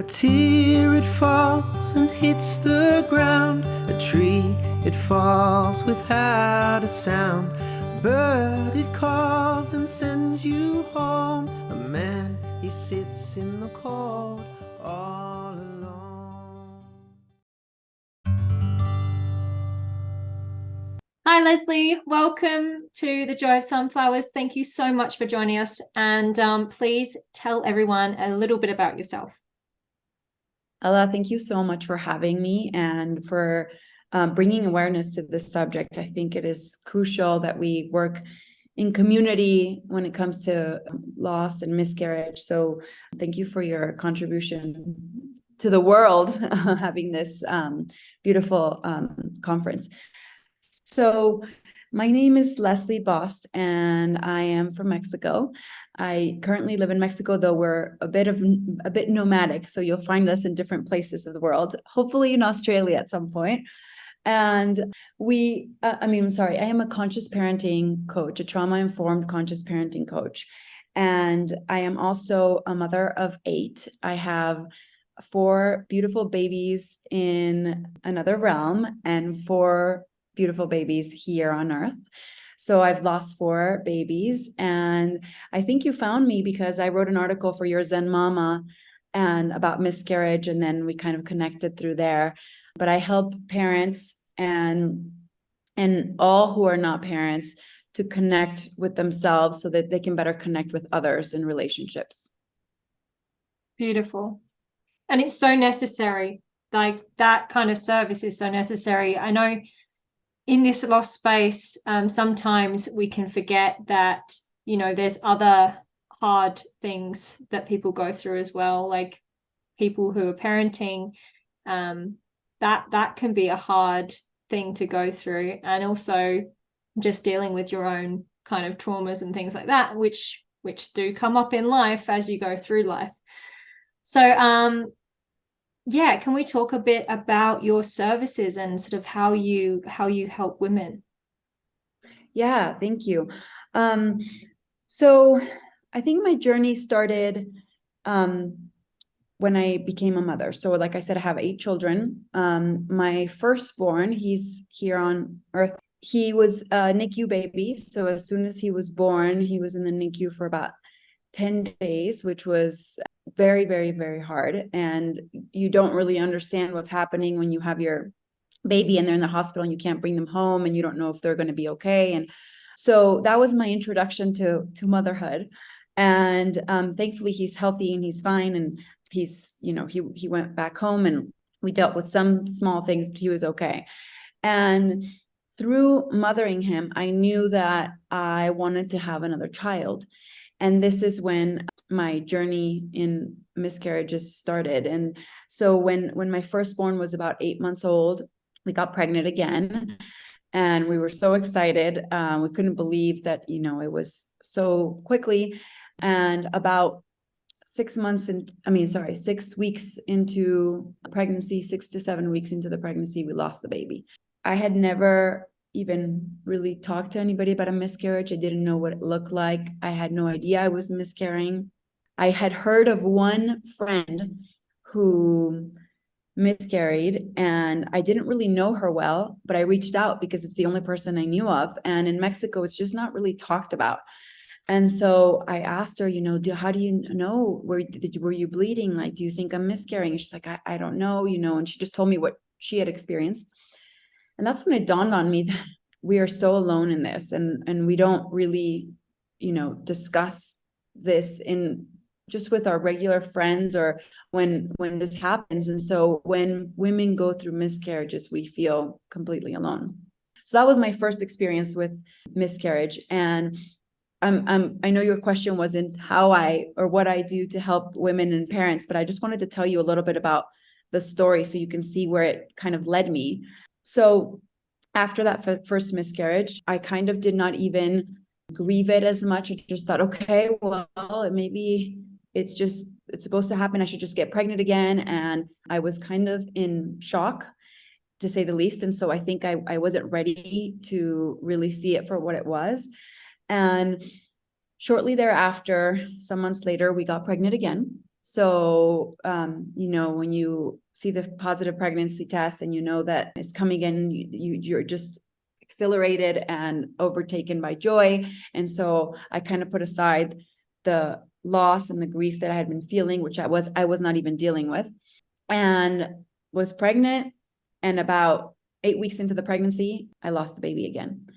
tear, it falls and hits the ground. A tree, it falls without a sound. A bird, it calls and sends you home. A man, he sits in the cold all alone. Hi, Leslie. Welcome to the Joy of Sunflowers. Thank you so much for joining us. And please tell everyone a little bit about yourself. Ella, thank you so much for having me and for bringing awareness to this subject. I think it is crucial that we work in community when it comes to loss and miscarriage. So thank you for your contribution to the world having this beautiful conference. So my name is Leslie Bost, and I am from Mexico. I currently live in Mexico, though we're a bit nomadic. So you'll find us in different places of the world, hopefully in Australia at some point. And I am a conscious parenting coach, a trauma-informed conscious parenting coach. And I am also a mother of 8. I have 4 beautiful babies in another realm and 4 beautiful babies here on earth. So I've lost 4 babies, and I think you found me because I wrote an article for Your Zen Mama and about miscarriage, and then we kind of connected through there. But I help parents and all who are not parents to connect with themselves so that they can better connect with others in relationships. Beautiful. And it's so necessary. Like, that kind of service is so necessary. I know in this lost space, sometimes we can forget that, there's other hard things that people go through as well, like people who are parenting. That can be a hard thing to go through, and also just dealing with your own kind of traumas and things like that, which do come up in life as you go through life. So can we talk a bit about your services and sort of how you help women? Yeah, thank you. So I think my journey started when I became a mother. So like I said, I have 8 children. My firstborn, he's here on earth. He was a NICU baby. So as soon as he was born, he was in the NICU for about 10 days, which was very, very, very hard. And you don't really understand what's happening when you have your baby and they're in the hospital and you can't bring them home and you don't know if they're going to be okay. And so that was my introduction to motherhood. And thankfully he's healthy and he's fine. And he's, he went back home and we dealt with some small things, but he was okay. And through mothering him, I knew that I wanted to have another child. And this is when my journey in miscarriages started. And so when my firstborn was about 8 months old, we got pregnant again. And we were so excited. We couldn't believe that, it was so quickly. And about 6 weeks into pregnancy, 6 to 7 weeks into the pregnancy, we lost the baby. I had never even really talked to anybody about a miscarriage. I didn't know what it looked like. I had no idea I was miscarrying. I had heard of one friend who miscarried, and I didn't really know her well, but I reached out because it's the only person I knew of. And in Mexico, it's just not really talked about. And so I asked her, how do you know, were you bleeding? Like, do you think I'm miscarrying? And she's like, I don't know, and she just told me what she had experienced. And that's when it dawned on me that we are so alone in this, and we don't really, discuss this in just with our regular friends or when this happens. And so when women go through miscarriages, we feel completely alone. So that was my first experience with miscarriage. And I know your question wasn't what I do to help women and parents, but I just wanted to tell you a little bit about the story so you can see where it kind of led me. So after that first miscarriage, I kind of did not even grieve it as much. I just thought, okay, well, maybe it's supposed to happen. I should just get pregnant again. And I was kind of in shock, to say the least. And so I think I wasn't ready to really see it for what it was. And shortly thereafter, some months later, we got pregnant again. So, when you see the positive pregnancy test and you know that it's coming in, you're just exhilarated and overtaken by joy. And so I kind of put aside the loss and the grief that I had been feeling, which I was not even dealing with, and was pregnant. And about 8 weeks into the pregnancy, I lost the baby again.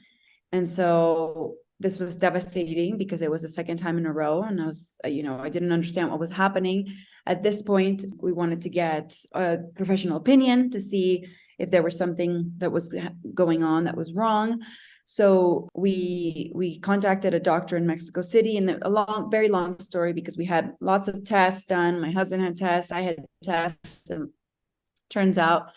And so this was devastating because it was the second time in a row. And I was, I didn't understand what was happening. At this point, we wanted to get a professional opinion to see if there was something that was going on that was wrong. So we contacted a doctor in Mexico City, and very long story because we had lots of tests done. My husband had tests, I had tests, and turns out,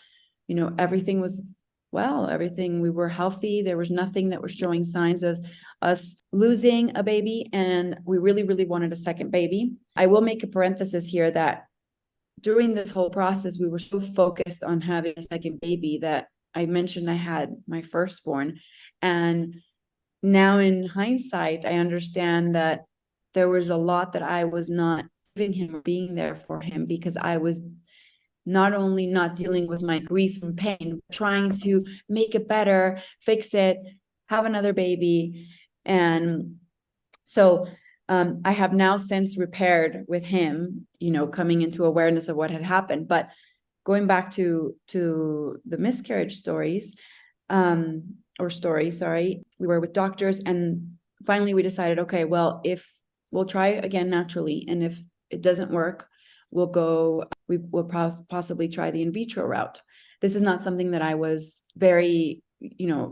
everything was everything, we were healthy. There was nothing that was showing signs of us losing a baby, and we really, really wanted a second baby. I will make a parenthesis here that during this whole process, we were so focused on having a second baby that I mentioned I had my firstborn. And now in hindsight, I understand that there was a lot that I was not giving him or being there for him, because I was not only not dealing with my grief and pain, but trying to make it better, fix it, have another baby. And so I have now since repaired with him, coming into awareness of what had happened. But going back to the miscarriage stories, we were with doctors, and finally we decided, okay, well, if we'll try again naturally, and if it doesn't work, we will possibly try the in vitro route. This is not something that I was very,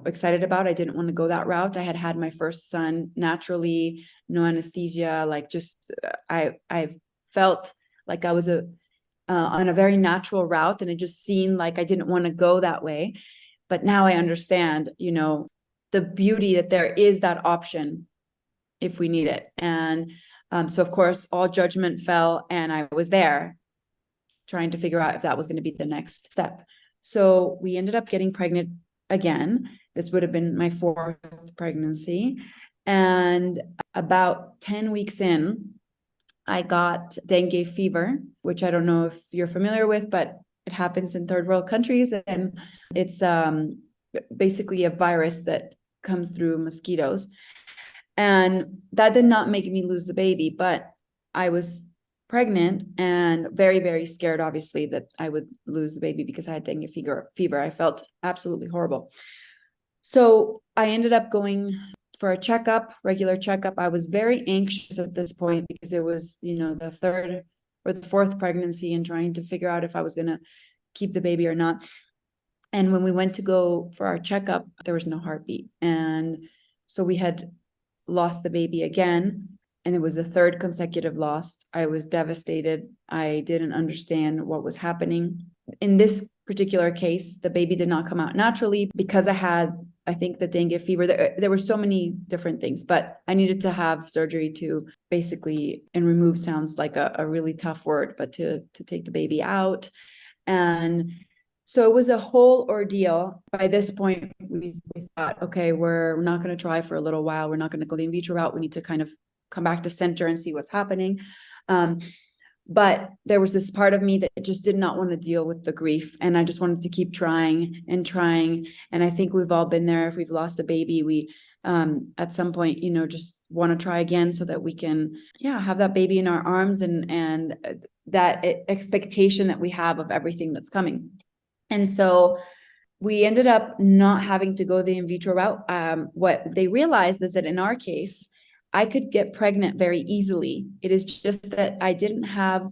excited about. I didn't want to go that route. I had my first son naturally, no anesthesia, I felt like I was on a very natural route, and it just seemed like I didn't want to go that way. But now I understand, the beauty that there is that option if we need it. And so of course, all judgment fell, and I was there trying to figure out if that was going to be the next step. So we ended up getting pregnant again. This would have been my 4th pregnancy. And about 10 weeks in, I got dengue fever, which I don't know if you're familiar with, but it happens in third world countries. And it's basically a virus that comes through mosquitoes. And that did not make me lose the baby, but I was pregnant and very, very scared, obviously, that I would lose the baby because I had dengue fever. I felt absolutely horrible. So I ended up going for a regular checkup. I was very anxious at this point because it was, the 3rd or the 4th pregnancy, and trying to figure out if I was going to keep the baby or not. And when we went to go for our checkup, there was no heartbeat. And so we had lost the baby again, and it was the 3rd consecutive loss. I was devastated. I didn't understand what was happening. In this particular case, the baby did not come out naturally because I had, I think, the dengue fever. There were so many different things, but I needed to have surgery to basically, and remove sounds like a really tough word, but to take the baby out. And so it was a whole ordeal. By this point, we thought, okay, we're not going to try for a little while. We're not going to go the in vitro route. We need to kind of come back to center and see what's happening. But there was this part of me that just did not want to deal with the grief. And I just wanted to keep trying and trying. And I think we've all been there. If we've lost a baby, we at some point, just want to try again so that we can, have that baby in our arms, and that expectation that we have of everything that's coming. And so we ended up not having to go the in vitro route. What they realized is that in our case, I could get pregnant very easily. It is just that I didn't have,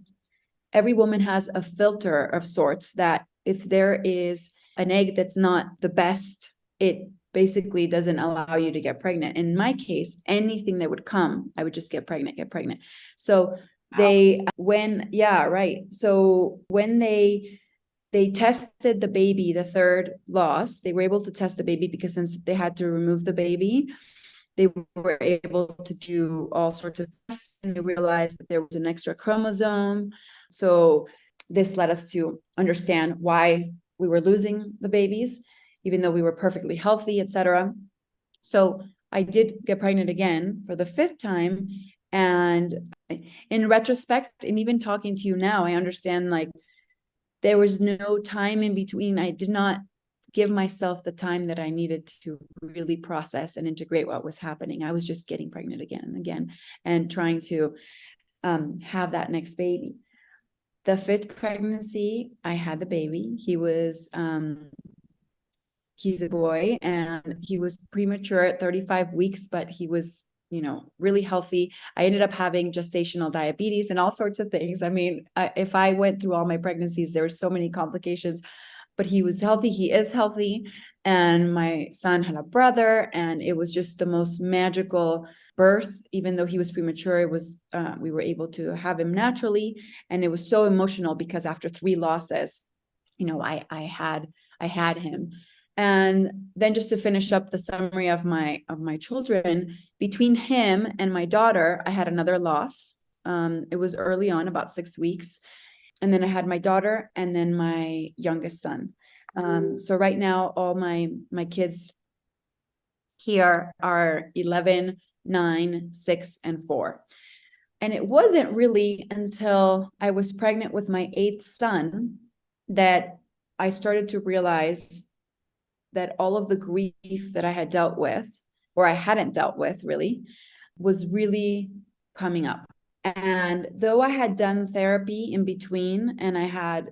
every woman has a filter of sorts that if there is an egg that's not the best, it basically doesn't allow you to get pregnant. In my case, anything that would come, I would just get pregnant. So So when they tested the baby, the 3rd loss, they were able to test the baby because since they had to remove the baby, they were able to do all sorts of tests, and they realized that there was an extra chromosome. So this led us to understand why we were losing the babies, even though we were perfectly healthy, etc. So I did get pregnant again for the 5th time, and in retrospect, and even talking to you now, I understand like there was no time in between. I did not give myself the time that I needed to really process and integrate what was happening. I was just getting pregnant again and again and trying to have that next baby. The fifth pregnancy, I had the baby. He's a boy, and he was premature at 35 weeks, but he was, really healthy. I ended up having gestational diabetes and all sorts of things. I mean, if I went through all my pregnancies, there were so many complications, but he was healthy. He is healthy. And my son had a brother, and it was just the most magical birth. Even though he was premature, we were able to have him naturally. And it was so emotional because after 3 losses, I had him. And then just to finish up the summary of my children, between him and my daughter, I had another loss. It was early on, about 6 weeks. And then I had my daughter and then my youngest son. So right now, all my kids here are 11, 9, 6, and 4. And it wasn't really until I was pregnant with my 8th son that I started to realize that all of the grief that I had dealt with, or I hadn't dealt with really, was really coming up. And though I had done therapy in between, and I had,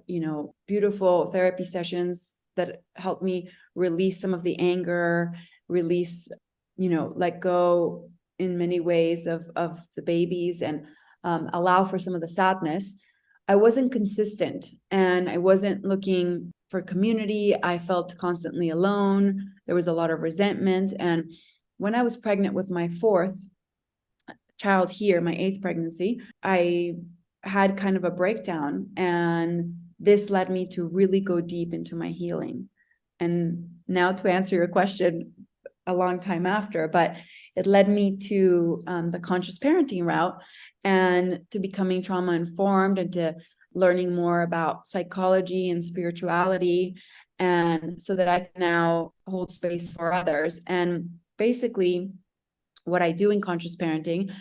beautiful therapy sessions that helped me release some of the anger, let go in many ways of the babies, and allow for some of the sadness, I wasn't consistent, and I wasn't looking for community. I felt constantly alone. There was a lot of resentment. And when I was pregnant with my 4th child here, my 8th pregnancy, I had kind of a breakdown, and this led me to really go deep into my healing. And now to answer your question a long time after, but it led me to the conscious parenting route, and to becoming trauma informed, and to learning more about psychology and spirituality, and so that I can now hold space for others. And basically what I do in conscious parenting,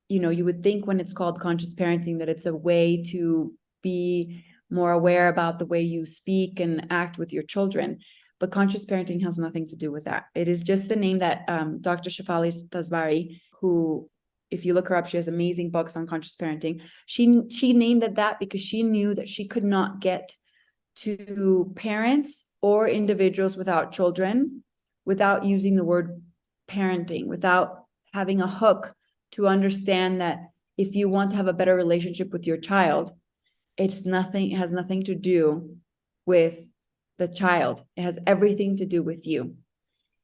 you would think when it's called conscious parenting that it's a way to be more aware about the way you speak and act with your children. But conscious parenting has nothing to do with that. It is just the name that Dr. Shafali Tasbari, who, if you look her up, she has amazing books on conscious parenting. She named it that because she knew that she could not get to parents or individuals without children, without using the word parenting, without having a hook to understand that if you want to have a better relationship with your child, it has nothing to do with the child. It has everything to do with you.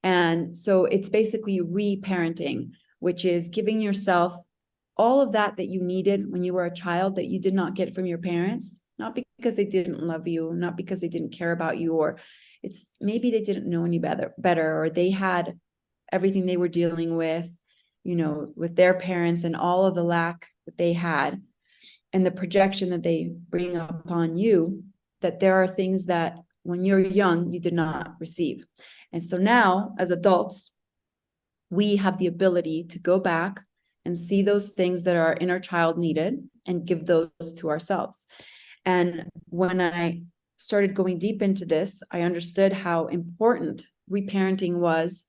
And so it's basically reparenting, which is giving yourself all of that you needed when you were a child that you did not get from your parents, not because they didn't love you, not because they didn't care about you, or it's maybe they didn't know any better, or they had everything they were dealing with, with their parents, and all of the lack that they had and the projection that they bring upon you, that there are things that when you're young, you did not receive. And so now as adults, we have the ability to go back and see those things that our inner child needed and give those to ourselves. And when I started going deep into this, I understood how important reparenting was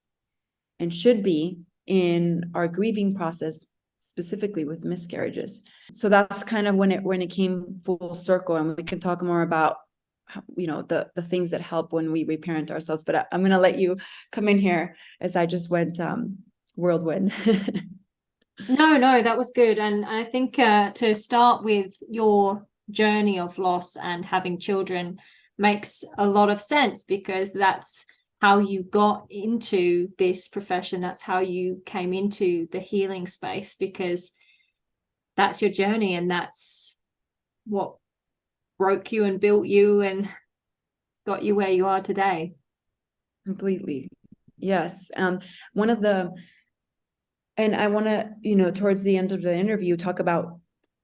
and should be in our grieving process, specifically with miscarriages. So that's kind of when it came full circle, and we can talk more about the things that help when we reparent ourselves. But I'm going to let you come in here, as I just went whirlwind. No, that was good. And I think to start with your journey of loss and having children makes a lot of sense, because that's how you got into this profession. That's how you came into the healing space, because that's your journey, and that's what broke you and built you and got you where you are today. Completely. Yes. One of the, and I want to, towards the end of the interview, talk about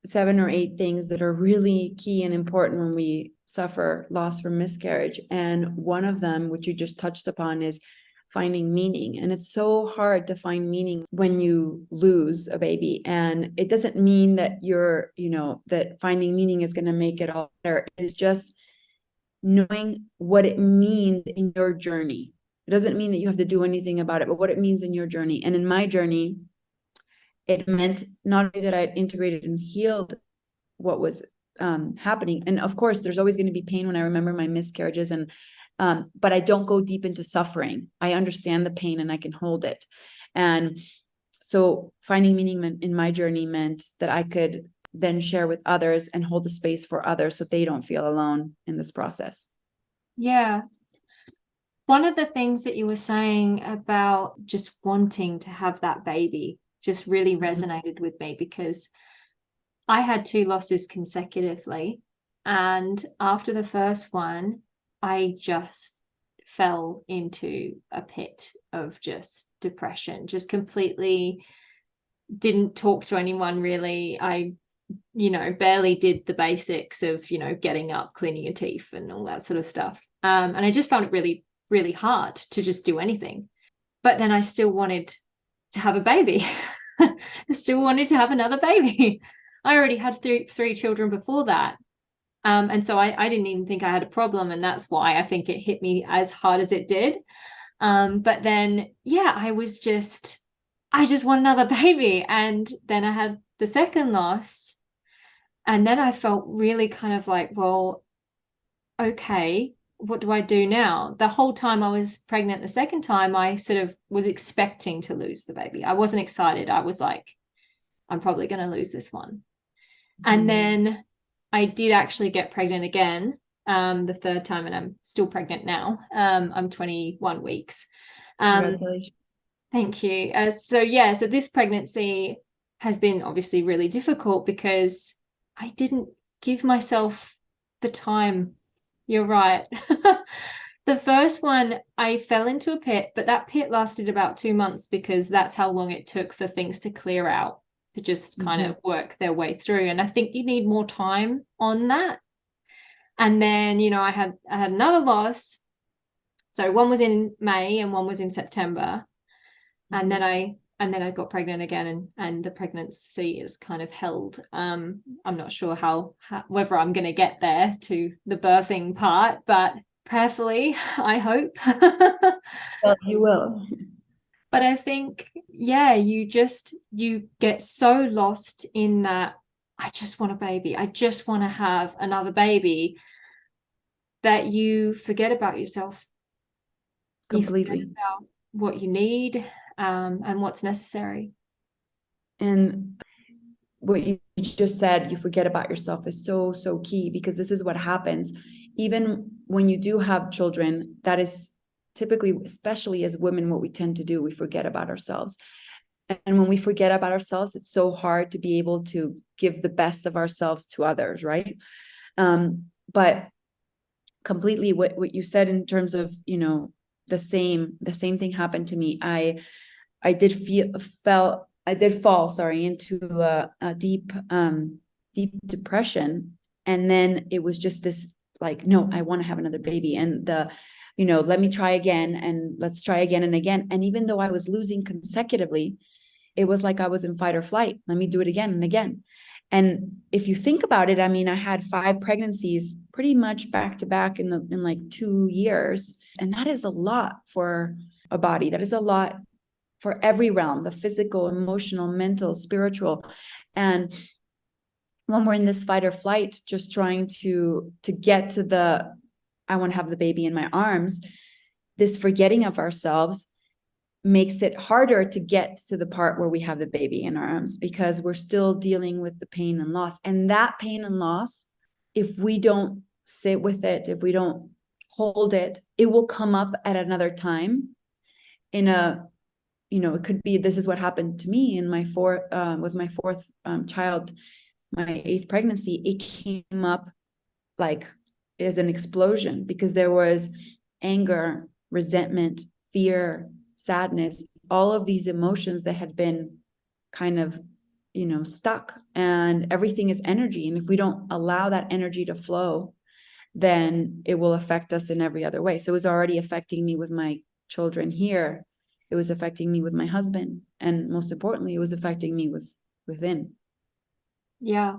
7 or 8 things that are really key and important when we suffer loss from miscarriage. And one of them, which you just touched upon, is finding meaning. And it's so hard to find meaning when you lose a baby. And it doesn't mean that you're, that finding meaning is going to make it all better. It's just knowing what it means in your journey. It doesn't mean that you have to do anything about it, but what it means in your journey. And in my journey, it meant not only that I had integrated and healed what was happening. And of course, there's always going to be pain when I remember my miscarriages, but I don't go deep into suffering. I understand the pain and I can hold it. And so finding meaning in my journey meant that I could then share with others and hold the space for others so they don't feel alone in this process. Yeah. One of the things that you were saying about just wanting to have that baby just really resonated with me, because I had 2 losses consecutively. And after the first one, I just fell into a pit of just depression, just completely didn't talk to anyone really. I barely did the basics of, getting up, cleaning your teeth and all that sort of stuff. And I just found it really, really hard to just do anything. But then I still wanted to have a baby. I still wanted to have another baby. I already had three children before that. And so I didn't even think I had a problem. And that's why I think it hit me as hard as it did. But then, I just want another baby. And then I had the second loss. And then I felt really kind of like, well, okay, what do I do now? The whole time I was pregnant the second time, I sort of was expecting to lose the baby. I wasn't excited. I was like, I'm probably going to lose this one. And then I did actually get pregnant again, the third time, and I'm still pregnant now. I'm 21 weeks. Congratulations. Thank you. So this pregnancy has been obviously really difficult because I didn't give myself the time. You're right. The first one, I fell into a pit, but that pit lasted about 2 months because that's how long it took for things to clear out, to just kind of work their way through. And I think you need more time on that. And then, I had another loss. So one was in May and one was in September. And then I got pregnant again, and the pregnancy is kind of held. I'm not sure how whether I'm going to get there to the birthing part, but prayerfully, I hope. Well, you will. But I think, you get so lost in that, I just want a baby. I just want to have another baby, that you forget about yourself. Completely. You forget about what you need, and what's necessary. And what you just said, you forget about yourself, is so, so key, because this is what happens. Even when you do have children, that is typically, especially as women, what we tend to do, we forget about ourselves. And when we forget about ourselves, it's so hard to be able to give the best of ourselves to others, right? But completely what you said in terms of, the same thing happened to me. I did fall into a deep depression. And then it was just this, like, no, I want to have another baby. And let me try again, and let's try again and again. And even though I was losing consecutively, it was like I was in fight or flight. Let me do it again and again. And if you think about it, I mean, I had 5 pregnancies pretty much back to back in like 2 years. And that is a lot for a body. That is a lot for every realm: the physical, emotional, mental, spiritual. And when we're in this fight or flight, just trying to get to I want to have the baby in my arms, this forgetting of ourselves makes it harder to get to the part where we have the baby in our arms, because we're still dealing with the pain and loss. And that pain and loss, if we don't sit with it, if we don't hold it, it will come up at another time in a, it could be, this is what happened to me in my with my 4th child, my 8th pregnancy. It came up like as an explosion, because there was anger, resentment, fear, sadness, all of these emotions that had been kind of, stuck. And everything is energy. And if we don't allow that energy to flow, then it will affect us in every other way. So it was already affecting me with my children here, it was affecting me with my husband, and most importantly, it was affecting me within. Yeah.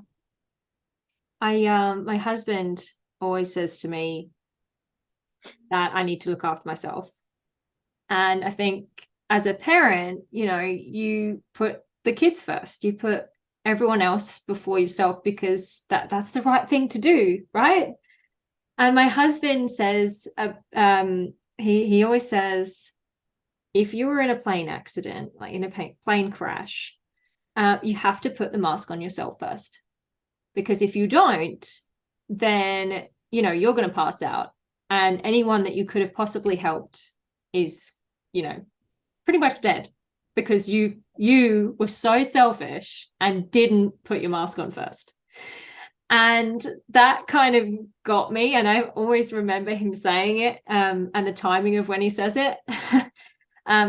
My husband always says to me that I need to look after myself. And I think as a parent, you know, you put the kids first, you put everyone else before yourself, because that's the right thing to do, right? And my husband says, he always says, if you were in a plane accident, like in a plane crash, you have to put the mask on yourself first, because if you don't, then you know you're going to pass out, and anyone that you could have possibly helped is, you know, pretty much dead, because you were so selfish and didn't put your mask on first. And that kind of got me, and I always remember him saying it, and the timing of when he says it.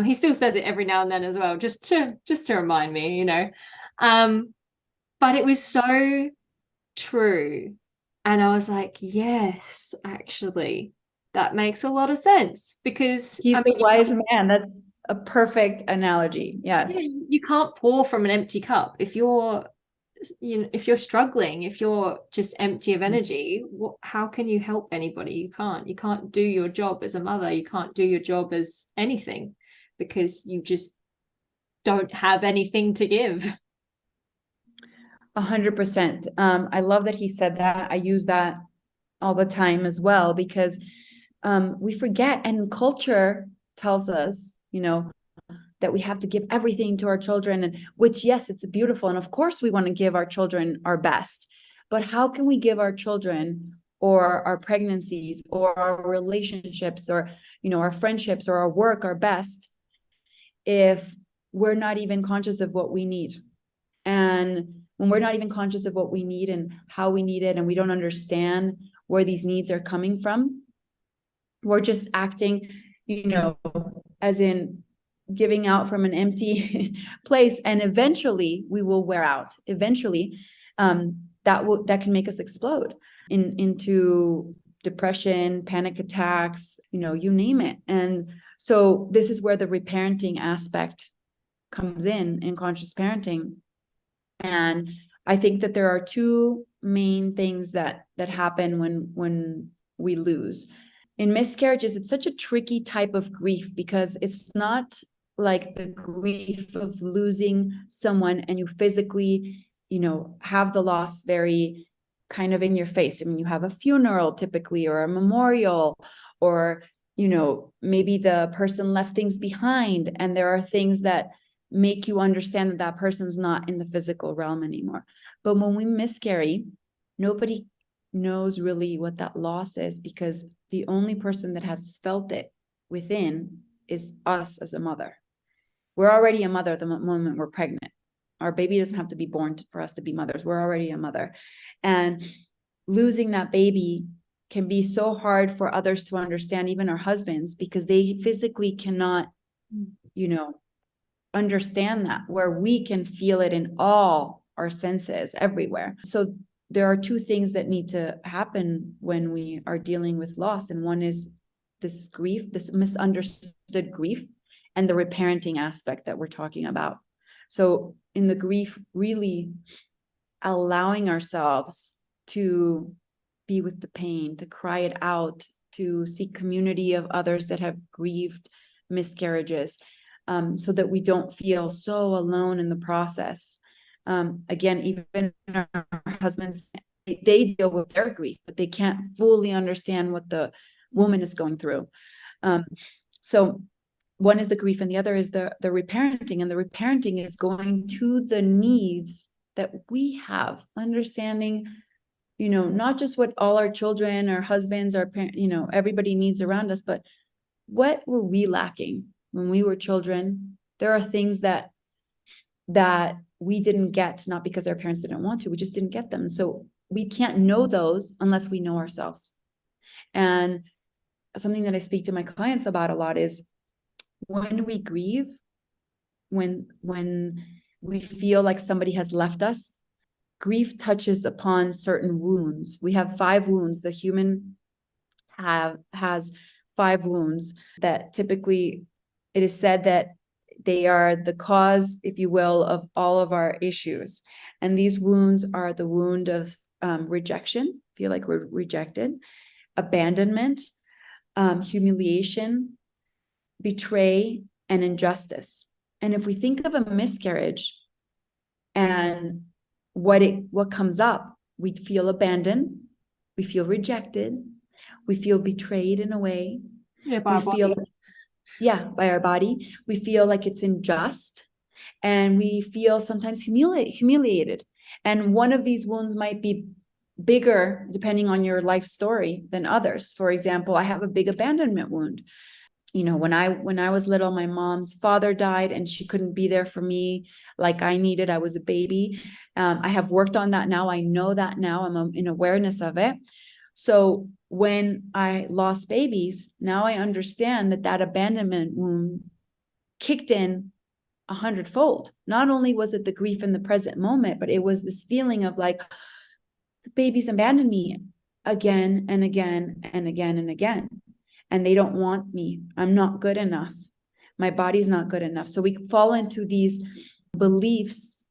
He still says it every now and then as well, just to remind me, you know. But it was so true, and I was like, yes, actually that makes a lot of sense, because He's I a mean, wise man. That's a perfect analogy. Yes. yeah, you can't pour from an empty cup. If you're, you know, if you're struggling, if you're just empty of energy, how can you help anybody? You can't do your job as a mother, you can't do your job as anything, because you just don't have anything to give. 100%. I love that he said that. I use that all the time as well, because we forget, and culture tells us, you know, that we have to give everything to our children, and which, yes, it's beautiful, and of course we want to give our children our best, but how can we give our children or our pregnancies or our relationships or, you know, our friendships or our work our best if we're not even conscious of what we need? And when we're not even conscious of what we need and how we need it, and we don't understand where these needs are coming from, we're just acting, you know, as in giving out from an empty place, and eventually we will wear out. Eventually, that can make us explode into depression, panic attacks, you know, you name it. And so this is where the reparenting aspect comes in conscious parenting. And I think that there are two main things that happen when we lose. In miscarriages, it's such a tricky type of grief, because it's not like the grief of losing someone and you physically, you know, have the loss very kind of in your face. I mean, you have a funeral typically, or a memorial, or, you know, maybe the person left things behind, and there are things that make you understand that that person's not in the physical realm anymore. But when we miscarry, nobody knows really what that loss is, because the only person that has felt it within is us as a mother. We're already a mother the moment we're pregnant. Our baby doesn't have to be born for us to be mothers. We're already a mother. And losing that baby can be so hard for others to understand, even our husbands, because they physically cannot, you know, understand that, where we can feel it in all our senses everywhere. So there are two things that need to happen when we are dealing with loss. And one is this grief, this misunderstood grief, and the reparenting aspect that we're talking about. So in the grief, really allowing ourselves to be with the pain, to cry it out, to seek community of others that have grieved miscarriages, so that we don't feel so alone in the process. Again, even our husbands, they deal with their grief, but they can't fully understand what the woman is going through. So one is the grief, and the other is the reparenting. And the reparenting is going to the needs that we have, understanding, you know, not just what all our children, our husbands, our parents, you know, everybody needs around us, but what were we lacking when we were children? There are things that we didn't get, not because our parents didn't want to, we just didn't get them. So we can't know those unless we know ourselves. And something that I speak to my clients about a lot is when we grieve, when we feel like somebody has left us, grief touches upon certain wounds. We have 5 wounds. The human has 5 wounds that typically it is said that they are the cause, if you will, of all of our issues. And these wounds are the wound of rejection, feel like we're rejected, abandonment, humiliation, betray, and injustice. And if we think of a miscarriage and what comes up, we feel abandoned, we feel rejected, we feel betrayed in a way. Yeah, by We feel, by our body. We feel like it's unjust, and we feel sometimes humiliated. And one of these wounds might be bigger depending on your life story than others. For example, I have a big abandonment wound. You know, when I was little, my mom's father died and she couldn't be there for me like I needed. I was a baby. I have worked on that now. I know that now. I'm in awareness of it. So when I lost babies, now I understand that abandonment wound kicked in 100-fold. Not only was it the grief in the present moment, but it was this feeling of like, the babies abandoned me again and again and again and again. And they don't want me. I'm not good enough. My body's not good enough. So we fall into these beliefs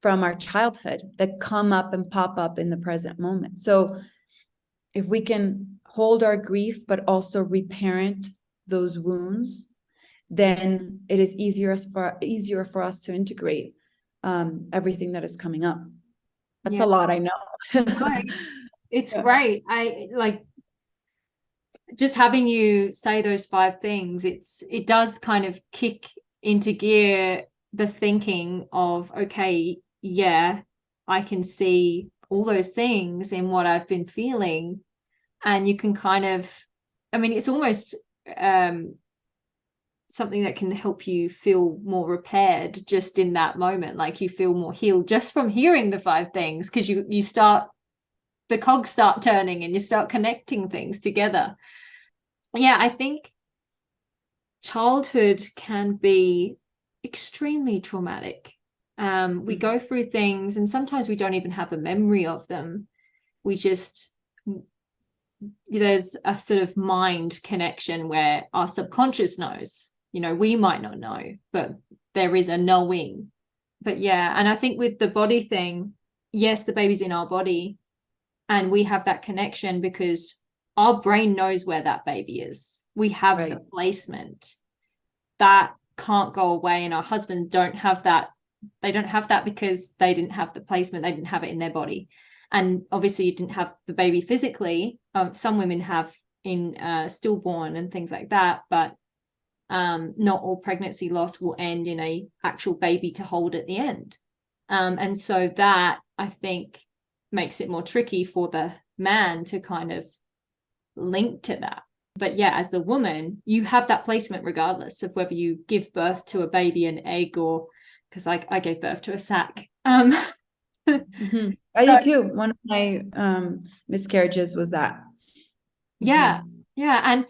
from our childhood that come up and pop up in the present moment. So if we can hold our grief, but also reparent those wounds, then it is easier for us to integrate everything that is coming up. That's a lot, I know. No, it's great. I like just having you say those 5 things. It does kind of kick into gear the thinking of, okay, yeah, I can see all those things in what I've been feeling. And you can kind of, I mean, it's almost something that can help you feel more repaired just in that moment. Like you feel more healed just from hearing the 5 things, because you start, the cogs start turning and you start connecting things together. Yeah, I think childhood can be extremely traumatic. We go through things and sometimes we don't even have a memory of them. We just, there's a sort of mind connection where our subconscious knows. You know, we might not know, but there is a knowing. But yeah, and I think with the body thing, yes, the baby's in our body and we have that connection because our brain knows where that baby is. We have the placement. That can't go away, and our husbands don't have that. They don't have that because they didn't have the placement. They didn't have it in their body. And obviously you didn't have the baby physically. Some women have in stillborn and things like that, but not all pregnancy loss will end in a actual baby to hold at the end. And so that, I think, makes it more tricky for the man to kind of link to that. But yeah, as the woman, you have that placement regardless of whether you give birth to a baby, an egg, or because I gave birth to a sack. Mm-hmm. I did too. One of my miscarriages was that. Yeah. And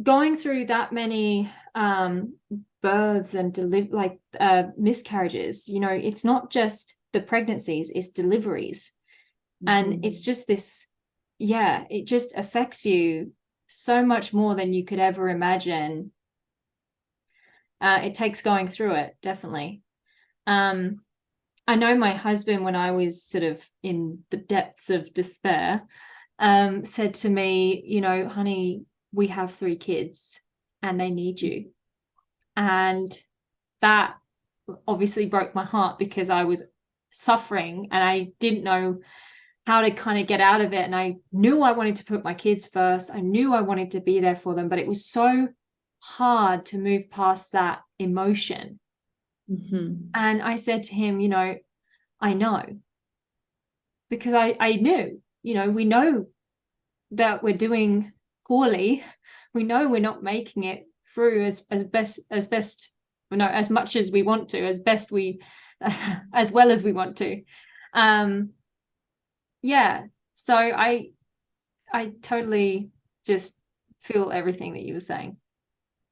going through that many births and miscarriages, you know, it's not just the pregnancies, it's deliveries. And it's just this, it just affects you so much more than you could ever imagine. It takes going through it, definitely. I know my husband, when I was sort of in the depths of despair, said to me, you know, honey, we have 3 kids and they need you. And that obviously broke my heart because I was suffering and I didn't know how to kind of get out of it. And I knew I wanted to put my kids first. I knew I wanted to be there for them, but it was so hard to move past that emotion. And I said to him, you know, I know, because I knew, you know, we know that we're doing poorly. We know we're not making it through as best, you know, as much as we want to, as best we, as well as we want to. So I totally just feel everything that you were saying.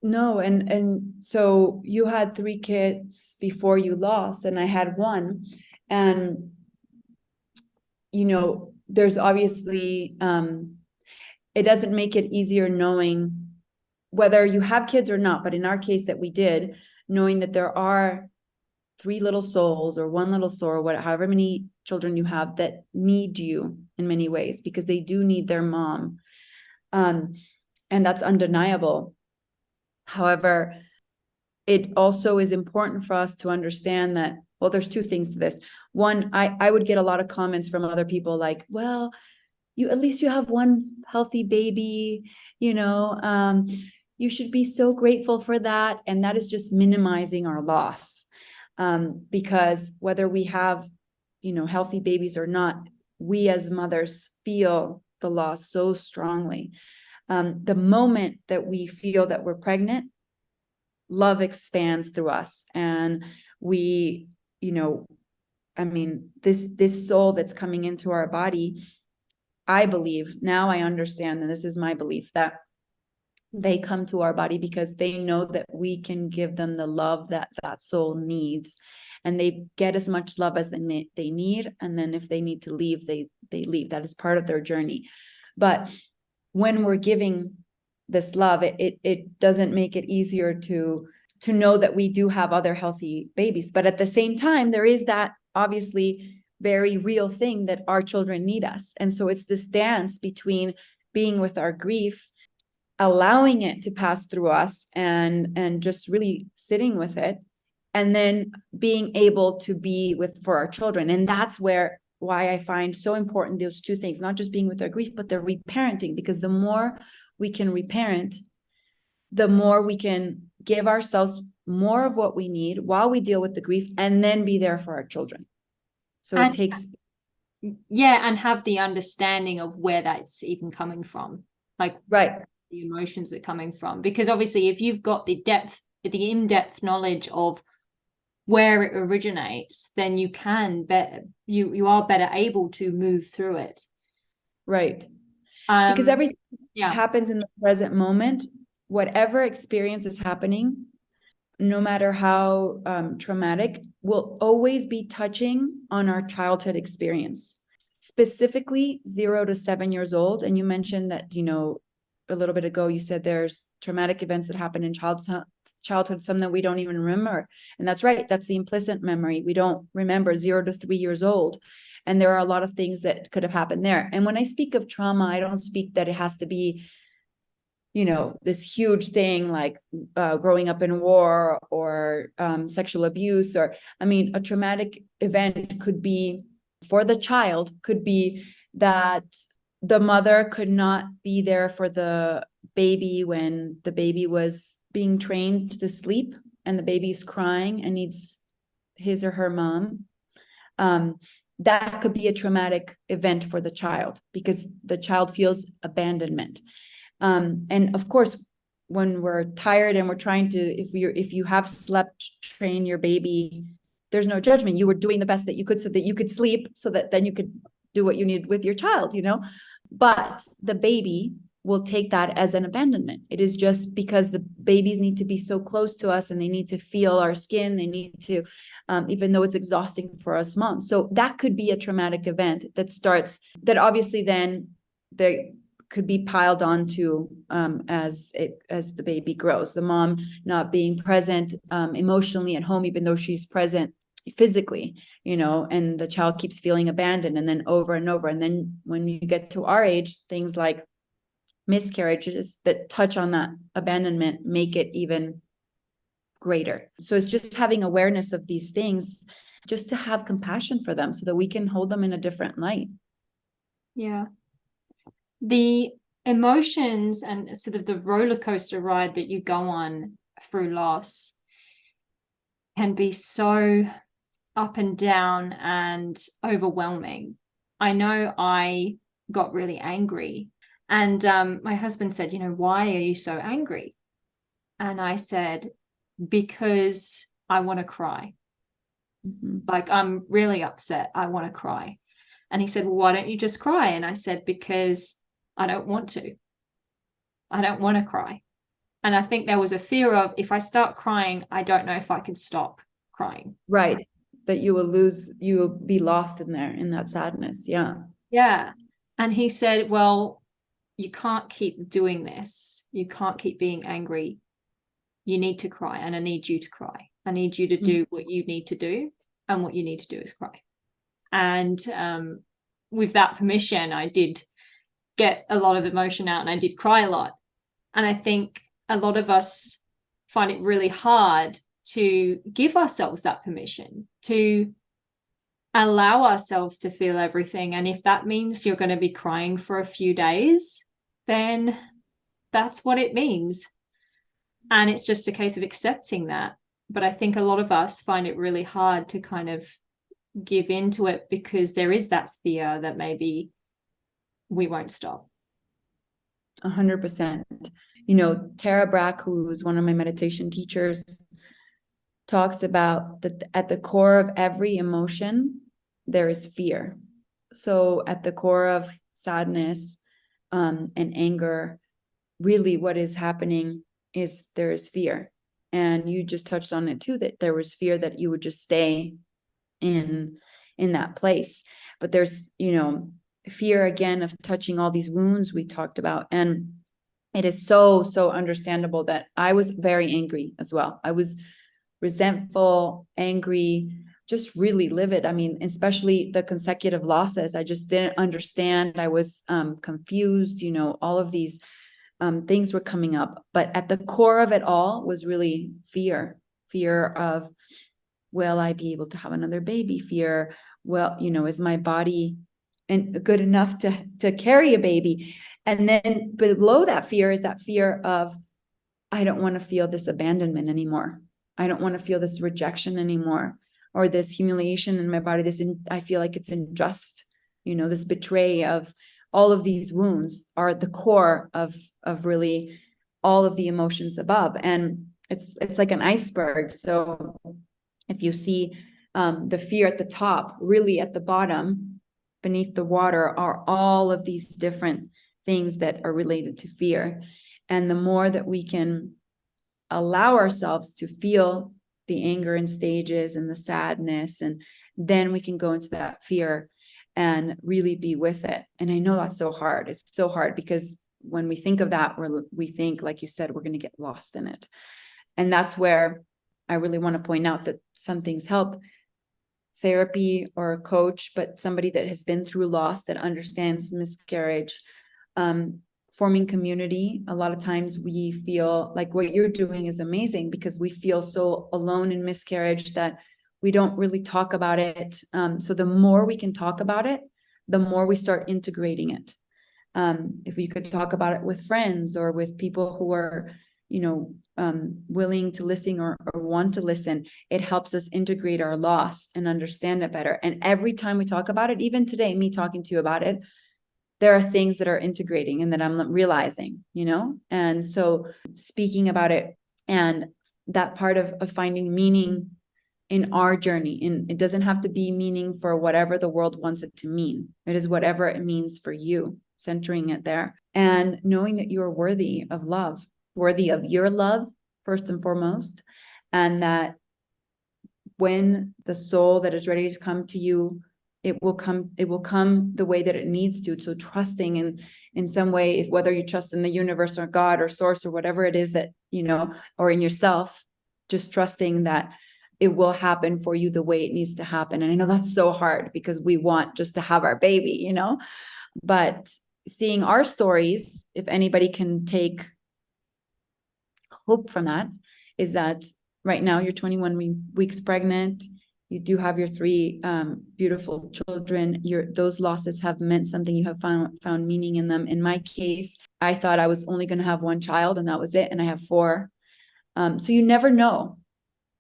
No, and so you had 3 kids before you lost, and I had 1, and you know, there's obviously it doesn't make it easier knowing whether you have kids or not, but in our case that we did, knowing that there are 3 little souls or 1 little soul, or whatever, however many children you have that need you in many ways, because they do need their mom. And that's undeniable. However, it also is important for us to understand that, well, there's 2 things to this. One, I would get a lot of comments from other people like, well, you at least you have 1 healthy baby, you should be so grateful for that. And that is just minimizing our loss. Because whether we have, healthy babies or not, we as mothers feel the loss so strongly. The moment that we feel that we're pregnant, love expands through us. And we, this soul that's coming into our body, I believe, now I understand, and this is my belief, that they come to our body because they know that we can give them the love that that soul needs, and they get as much love as they need. And then if they need to leave, they leave. That is part of their journey. But when we're giving this love, it doesn't make it easier to know that we do have other healthy babies. But at the same time, there is that obviously very real thing that our children need us. And so it's this dance between being with our grief, allowing it to pass through us, and just really sitting with it, and then being able to be for our children. And that's why I find so important those 2 things, not just being with our grief, but the reparenting, because the more we can reparent, the more we can give ourselves more of what we need while we deal with the grief, and then be there for our children. So it takes, and have the understanding of where that's even coming from, like right, the emotions that are coming from. Because obviously, if you've got the in-depth knowledge of where it originates, then you are better able to move through it. Right. Because everything happens in the present moment. Whatever experience is happening, no matter how traumatic, will always be touching on our childhood experience, specifically 0 to 7 years old. And you mentioned that, a little bit ago, you said there's traumatic events that happen in childhood, some that we don't even remember. And that's right. That's the implicit memory. We don't remember 0 to 3 years old. And there are a lot of things that could have happened there. And when I speak of trauma, I don't speak that it has to be, this huge thing like growing up in war or sexual abuse, or, a traumatic event could be, for the child, could be that the mother could not be there for the baby when the baby was being trained to sleep, and the baby's crying and needs his or her mom. That could be a traumatic event for the child, because the child feels abandonment. And of course, when we're tired and we're trying to, if you have slept, train your baby, there's no judgment. You were doing the best that you could so that you could sleep, so that then you could do what you need with your child, but the baby will take that as an abandonment. It is just because the babies need to be so close to us, and they need to feel our skin. They need to, even though it's exhausting for us moms. So that could be a traumatic event that obviously then they could be piled onto as the baby grows. The mom not being present emotionally at home, even though she's present physically, and the child keeps feeling abandoned, and then over and over. And then when you get to our age, things like miscarriages that touch on that abandonment make it even greater. So it's just having awareness of these things, just to have compassion for them so that we can hold them in a different light. Yeah. The emotions and sort of the roller coaster ride that you go on through loss can be so up and down and overwhelming. I know I got really angry, and my husband said, why are you so angry? And I said, because I want to cry. Mm-hmm. Like, I'm really upset. I want to cry. And he said, well, why don't you just cry? And I said, because I don't want to. I don't want to cry. And I think there was a fear of, if I start crying, I don't know if I can stop crying. Right. That you will be lost in that sadness. Yeah. Yeah. And he said, well, you can't keep doing this. You can't keep being angry. You need to cry, and I need you to cry. I need you to do what you need to do, and what you need to do is cry. And with that permission, I did get a lot of emotion out, and I did cry a lot. And I think a lot of us find it really hard to give ourselves that permission, to allow ourselves to feel everything. And if that means you're going to be crying for a few days, then that's what it means. And it's just a case of accepting that. But I think a lot of us find it really hard to kind of give into it, because there is that fear that maybe we won't stop. 100%. You know, Tara Brach, who's one of my meditation teachers, talks about that at the core of every emotion, there is fear. So at the core of sadness and anger, really what is happening is there is fear. And you just touched on it too, that there was fear that you would just stay in that place. But there's, you know, fear again of touching all these wounds we talked about. And it is so understandable that I was very angry as well. I was resentful, angry, just really livid. I mean, especially the consecutive losses. I just didn't understand. I was confused, you know, all of these things were coming up. But at the core of it all was really fear of, will I be able to have another baby? Fear, well, you know, is my body good enough to carry a baby? And then below that fear is that fear of, I don't want to feel this abandonment anymore. I don't want to feel this rejection anymore, or this humiliation in my body. I feel like it's unjust, you know, this betray of all of these wounds are at the core of really all of the emotions above. And it's like an iceberg. So if you see the fear at the top, really at the bottom, beneath the water are all of these different things that are related to fear. And the more that we can allow ourselves to feel the anger in stages and the sadness, and then we can go into that fear and really be with it. And I know that's so hard. It's so hard because when we think of that, we think, like you said, we're going to get lost in it. And that's where I really want to point out that some things help, therapy or a coach, but somebody that has been through loss, that understands miscarriage, forming community. A lot of times we feel like what you're doing is amazing because we feel so alone in miscarriage that we don't really talk about it. So the more we can talk about it, the more we start integrating it. If we could talk about it with friends or with people who are, you know, willing to listen or want to listen, it helps us integrate our loss and understand it better. And every time we talk about it, even today, me talking to you about it, there are things that are integrating and that I'm realizing, you know? And so speaking about it and that part of finding meaning in our journey, and it doesn't have to be meaning for whatever the world wants it to mean. It is whatever it means for you, centering it there and knowing that you are worthy of love, worthy of your love, first and foremost. And that when the soul that is ready to come to you, it will come the way that it needs to. So trusting in some way, if whether you trust in the universe or God or source or whatever it is that, you know, or in yourself, just trusting that it will happen for you the way it needs to happen. And I know that's so hard because we want just to have our baby, you know, but seeing our stories, if anybody can take hope from that, is that right now you're 21 weeks pregnant. You do have your 3 beautiful children. Those losses have meant something. You have found meaning in them. In my case, I thought I was only going to have 1 child and that was it. And I have 4. So you never know.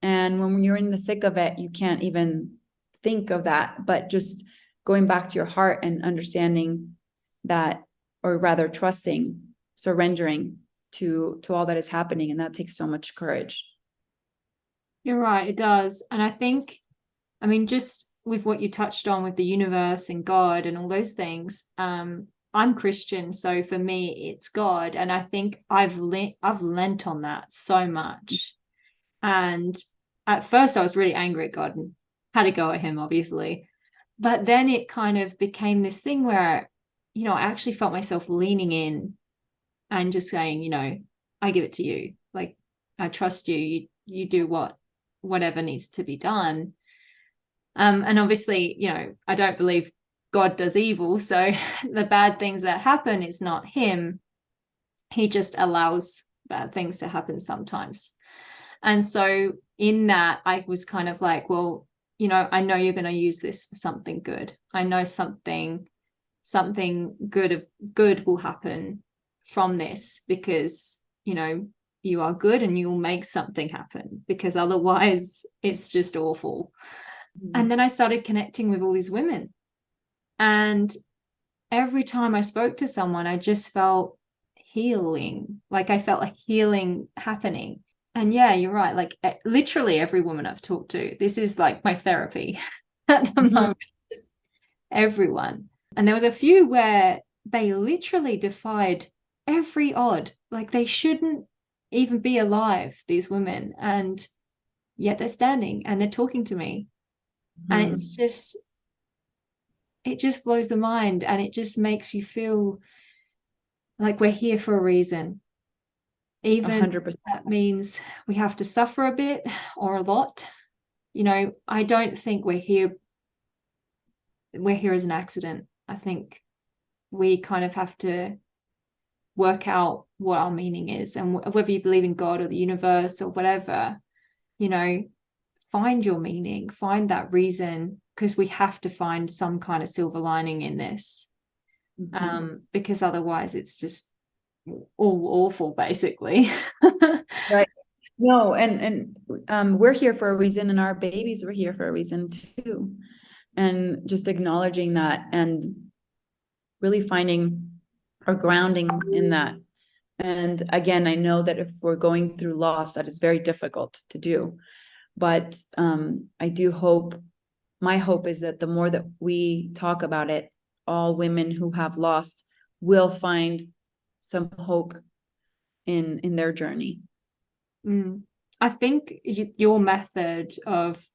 And when you're in the thick of it, you can't even think of that. But just going back to your heart and understanding that, or rather trusting, surrendering to all that is happening. And that takes so much courage. You're right, it does. And I think, I mean, just with what you touched on with the universe and God and all those things, I'm Christian, so for me it's God, and I think I've lent on that so much. And at first I was really angry at God and had to go at him, obviously, but then it kind of became this thing where I actually felt myself leaning in and just saying, I give it to you. Like, I trust you. You do whatever needs to be done. And obviously, I don't believe God does evil. So the bad things that happen, it's not him. He just allows bad things to happen sometimes. And so in that, I was kind of like, well, I know you're going to use this for something good. I know something good will happen from this, because you are good and you'll make something happen, because otherwise it's just awful. And then I started connecting with all these women, and every time I spoke to someone, I just felt healing. Like, I felt like healing happening. And yeah, you're right. Like, literally every woman I've talked to, this is like my therapy at the moment. Just everyone. And there was a few where they literally defied every odd. Like, they shouldn't even be alive, these women. And yet they're standing and they're talking to me. And it just blows the mind, and it just makes you feel like we're here for a reason. Even 100%. that means we have to suffer a bit or a lot. I don't think we're here as an accident. I think we kind of have to work out what our meaning is, and whether you believe in God or the universe or whatever, find your meaning, find that reason, because we have to find some kind of silver lining in this. Because otherwise it's just all awful, basically. Right. No, and we're here for a reason, and our babies were here for a reason too. And just acknowledging that and really finding our grounding in that. And again, I know that if we're going through loss, that is very difficult to do. But I do hope, my hope is that the more that we talk about it, all women who have lost will find some hope in their journey. I think your method of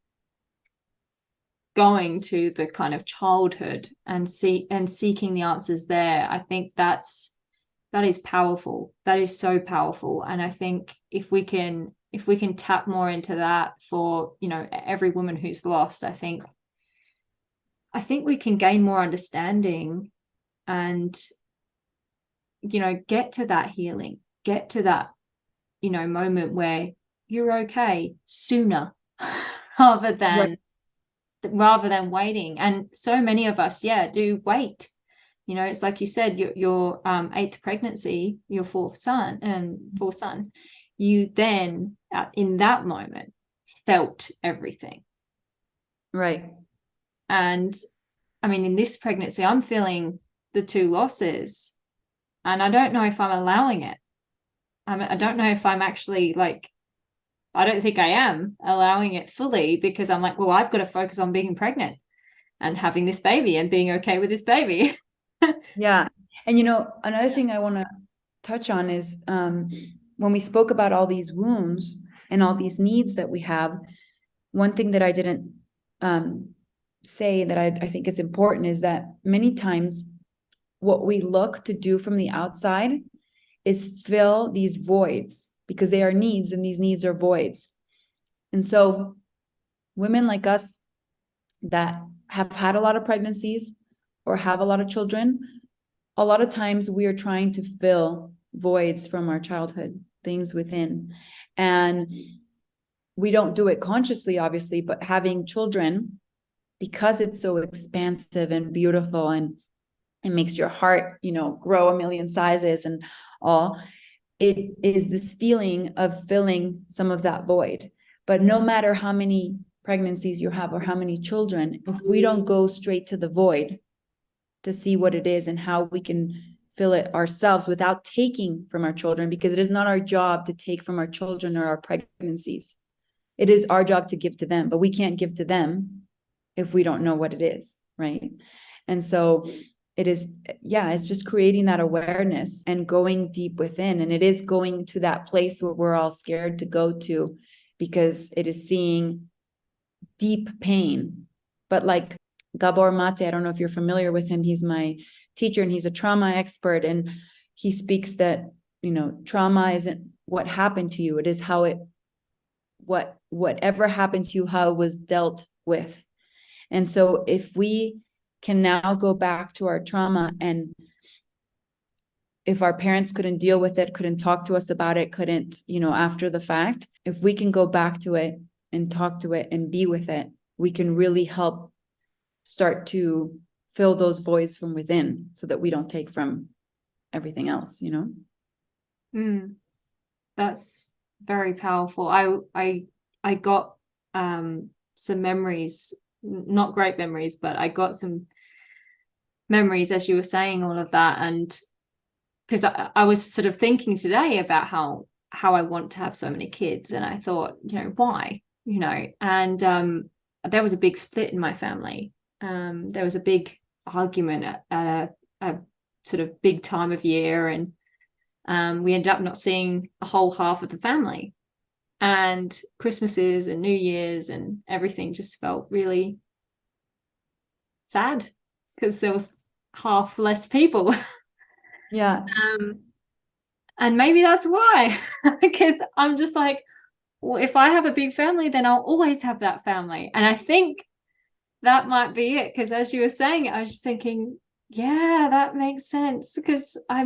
going to the kind of childhood and seeking the answers there, I think that is powerful. That is so powerful. And I think if we can tap more into that for every woman who's lost, I think we can gain more understanding and get to that healing, get to that moment where you're okay sooner rather than waiting. And so many of us do wait. It's like you said, your eighth pregnancy, your fourth son, you then in that moment felt everything. Right. And I mean, in this pregnancy, I'm feeling the two losses, and I don't know if I'm allowing it. I don't know if I'm actually I don't think I am allowing it fully, because I'm like, well, I've got to focus on being pregnant and having this baby and being okay with this baby. Yeah. And another thing I want to touch on is when we spoke about all these wounds and all these needs that we have, one thing that I didn't say that I think is important is that many times what we look to do from the outside is fill these voids, because they are needs, and these needs are voids. And so women like us that have had a lot of pregnancies or have a lot of children, a lot of times we are trying to fill voids from our childhood, things within. And we don't do it consciously, obviously, but having children, because it's so expansive and beautiful, and it makes your heart, grow a million sizes and all, it is this feeling of filling some of that void. But no matter how many pregnancies you have or how many children, if we don't go straight to the void to see what it is and how we can fill it ourselves without taking from our children, because it is not our job to take from our children or our pregnancies. It is our job to give to them, but we can't give to them if we don't know what it is, right? And so it's just creating that awareness and going deep within. And it is going to that place where we're all scared to go to, because it is seeing deep pain. But like Gabor Mate, I don't know if you're familiar with him. He's my teacher and he's a trauma expert, and he speaks that, you know, trauma isn't what happened to you, it is how it, whatever happened to you, how it was dealt with. And so if we can now go back to our trauma, and if our parents couldn't deal with it, couldn't talk to us about it, couldn't, you know, after the fact, if we can go back to it and talk to it and be with it, we can really help start to fill those voids from within, so that we don't take from everything else, you know? That's very powerful. I got some memories, not great memories, but I got some memories as you were saying all of that. And because I was sort of thinking today about how I want to have so many kids, and I thought, you know, why, you know, and there was a big split in my family. There was a big argument at a sort of big time of year, and we ended up not seeing a whole half of the family, and Christmases and New Year's and everything just felt really sad because there was half less people. Yeah. And maybe that's why, because I'm just like, well, if I have a big family, then I'll always have that family. And I think that might be it, because as you were saying it, I was just thinking, yeah, that makes sense, because I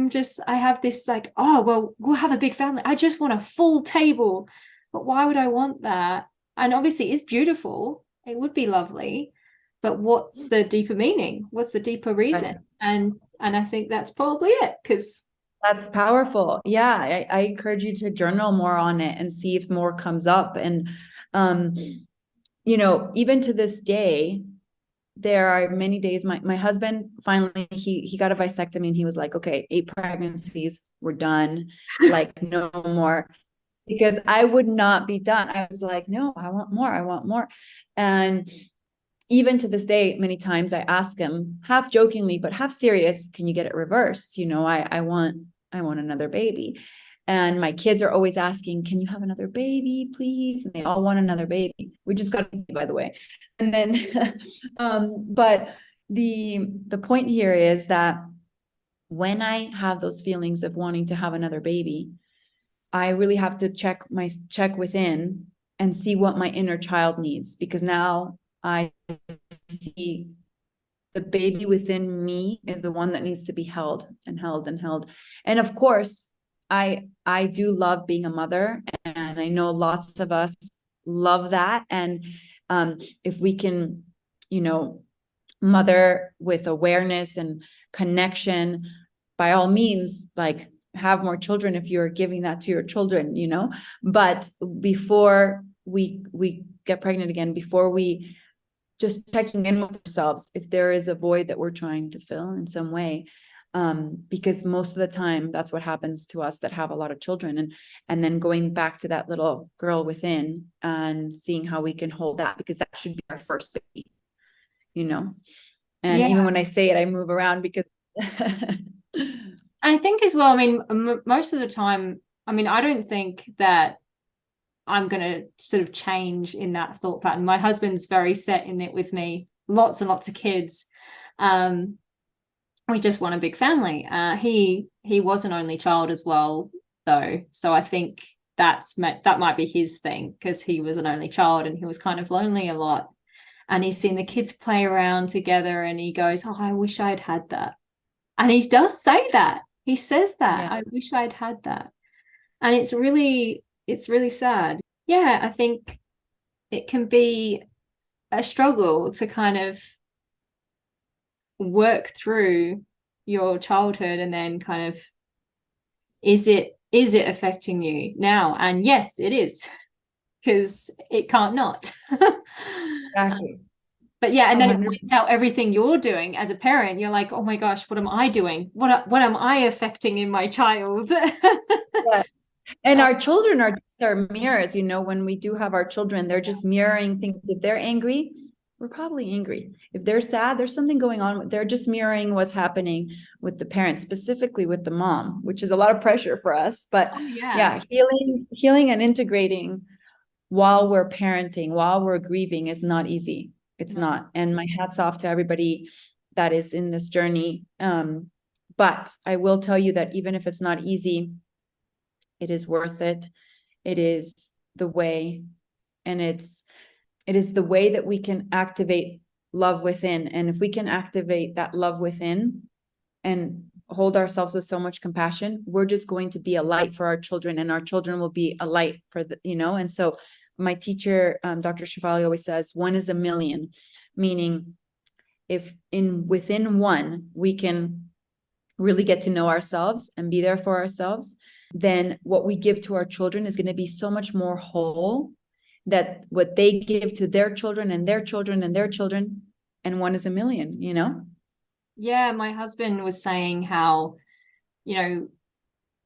have this like, oh, well, we'll have a big family, I just want a full table. But why would I want that? And obviously it's beautiful, it would be lovely, but what's the deeper meaning, what's the deeper reason? And I think that's probably it, because that's powerful. Yeah, I encourage you to journal more on it and see if more comes up. And you know, even to this day, there are many days, my husband finally, he got a vasectomy, and he was like, okay, 8 pregnancies, we're done, like no more, because I would not be done. I was like, no, I want more. And even to this day, many times I ask him, half jokingly but half serious, can you get it reversed? You know, I want another baby. And my kids are always asking, can you have another baby, please? And they all want another baby. We just got a baby, by the way. And then, but the point here is that when I have those feelings of wanting to have another baby, I really have to check within and see what my inner child needs, because now I see the baby within me is the one that needs to be held and held and held. And of course, I do love being a mother, and I know lots of us love that. And if we can, you know, mother with awareness and connection, by all means, like, have more children if you're giving that to your children, you know. But before we get pregnant again, before we, just checking in with ourselves if there is a void that we're trying to fill in some way, because most of the time that's what happens to us that have a lot of children. And then going back to that little girl within and seeing how we can hold that, because that should be our first baby, you know. And even when I say it, I move around because I think as well, I mean, most of the time, I mean, I don't think that I'm going to sort of change in that thought pattern. My husband's very set in it with me, lots and lots of kids. We just want a big family. He was an only child as well, though. So I think that might be his thing, because he was an only child and he was kind of lonely a lot. And he's seen the kids play around together and he goes, oh, I wish I'd had that. And he does say that. He says that. Yeah. I wish I'd had that. And it's really sad. Yeah, I think it can be a struggle to kind of work through your childhood, and then kind of, is it affecting you now? And yes, it is, because it can't not. Exactly. But yeah, and then 100%. It points out everything you're doing as a parent. You're like, oh my gosh, what am I doing? What am I affecting in my child? Yes. And our children are just our mirrors, you know. When we do have our children, they're just mirroring things. If they're angry, we're probably angry. If they're sad, there's something going on. They're just mirroring what's happening with the parents, specifically with the mom, which is a lot of pressure for us. But yeah, healing and integrating while we're parenting, while we're grieving, is not easy. It's not. And my hats off to everybody that is in this journey. But I will tell you that even if it's not easy, it is worth it. It is the way, and it is the way that we can activate love within. And if we can activate that love within and hold ourselves with so much compassion, we're just going to be a light for our children, and our children will be a light for the, and so my teacher, Dr. Shefali, always says 1 is a million, meaning if within one, we can really get to know ourselves and be there for ourselves, then what we give to our children is going to be so much more whole, that what they give to their children and their children and their children, and 1 is a million, Yeah, my husband was saying how,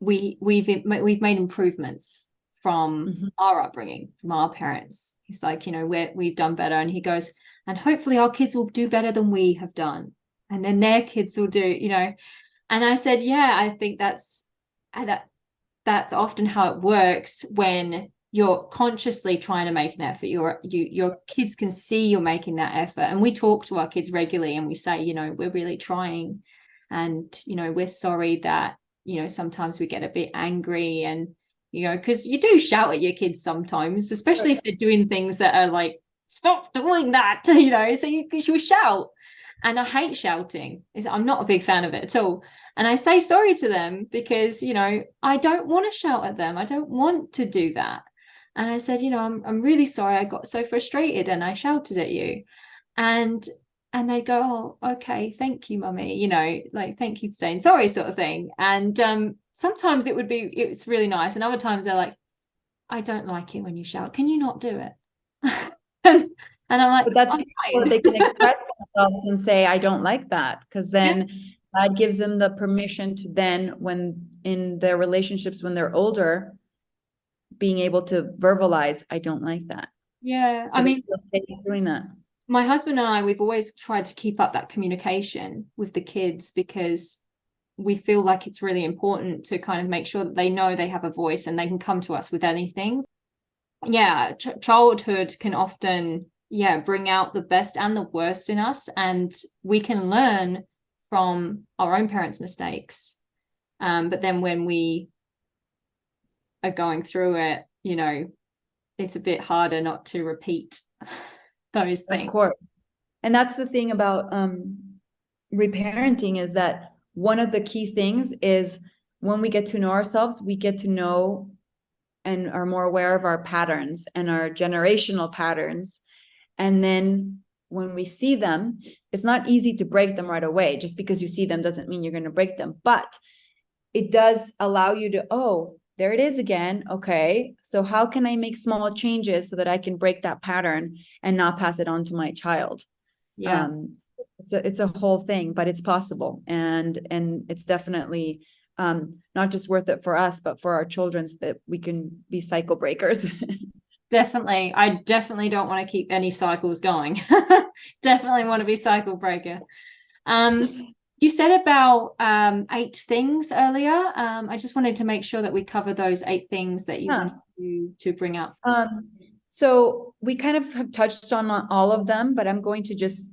we've made improvements from our upbringing, from our parents. He's like, we've done better. And he goes, and hopefully our kids will do better than we have done. And then their kids will do, And I said, yeah, I think that's often how it works when you're consciously trying to make an effort. Your kids can see you're making that effort. And we talk to our kids regularly and we say, we're really trying, and, we're sorry that, sometimes we get a bit angry, and, because you do shout at your kids sometimes, especially if they're doing things that are like, stop doing that, so you shout. And I hate shouting. I'm not a big fan of it at all. And I say sorry to them because, I don't want to shout at them. I don't want to do that. And I said, I'm really sorry. I got so frustrated and I shouted at you. And they go, oh, okay, thank you, mummy. Like, thank you for saying sorry, sort of thing. And sometimes it's really nice. And other times they're like, I don't like it when you shout. Can you not do it? And I'm like, but that's that they can express themselves and say, I don't like that, because then that gives them the permission to then, when in their relationships, when they're older, being able to verbalize, I don't like that. Yeah. So doing that. My husband and I, we've always tried to keep up that communication with the kids, because we feel like it's really important to kind of make sure that they know they have a voice and they can come to us with anything. Yeah, childhood can often bring out the best and the worst in us, and we can learn from our own parents' mistakes, but then when we are going through it, it's a bit harder not to repeat those things. Of course. And that's the thing about reparenting, is that one of the key things is when we get to know ourselves, we get to know and are more aware of our patterns and our generational patterns. And then when we see them, it's not easy to break them right away. Just because you see them doesn't mean you're going to break them, but it does allow you to, oh, there it is again. Okay, so how can I make small changes so that I can break that pattern and not pass it on to my child? Yeah. It's a whole thing, but it's possible. And it's definitely not just worth it for us, but for our children, so that we can be cycle breakers. Definitely. I definitely don't want to keep any cycles going. Definitely want to be cycle breaker. You said about 8 things earlier. I just wanted to make sure that we cover those 8 things that you wanted to bring up. So we kind of have touched on all of them, but I'm going to just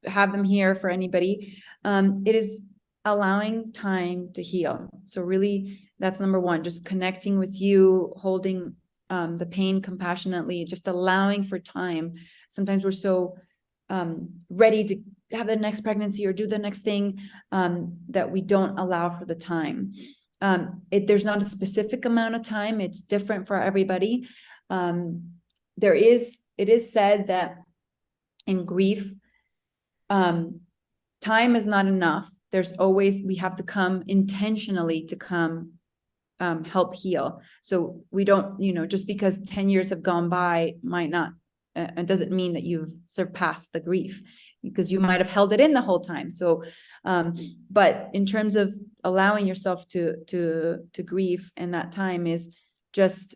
have them here for anybody. It is allowing time to heal. So really, that's number 1, just connecting with you, holding the pain compassionately, just allowing for time. Sometimes we're so ready to have the next pregnancy or do the next thing that we don't allow for the time. There's not a specific amount of time. It's different for everybody. It is said that in grief, time is not enough. We have to come intentionally to come help heal. So we don't, just because 10 years have gone by it doesn't mean that you've surpassed the grief, because you might have held it in the whole time. So, but in terms of allowing yourself to grieve, and that time is just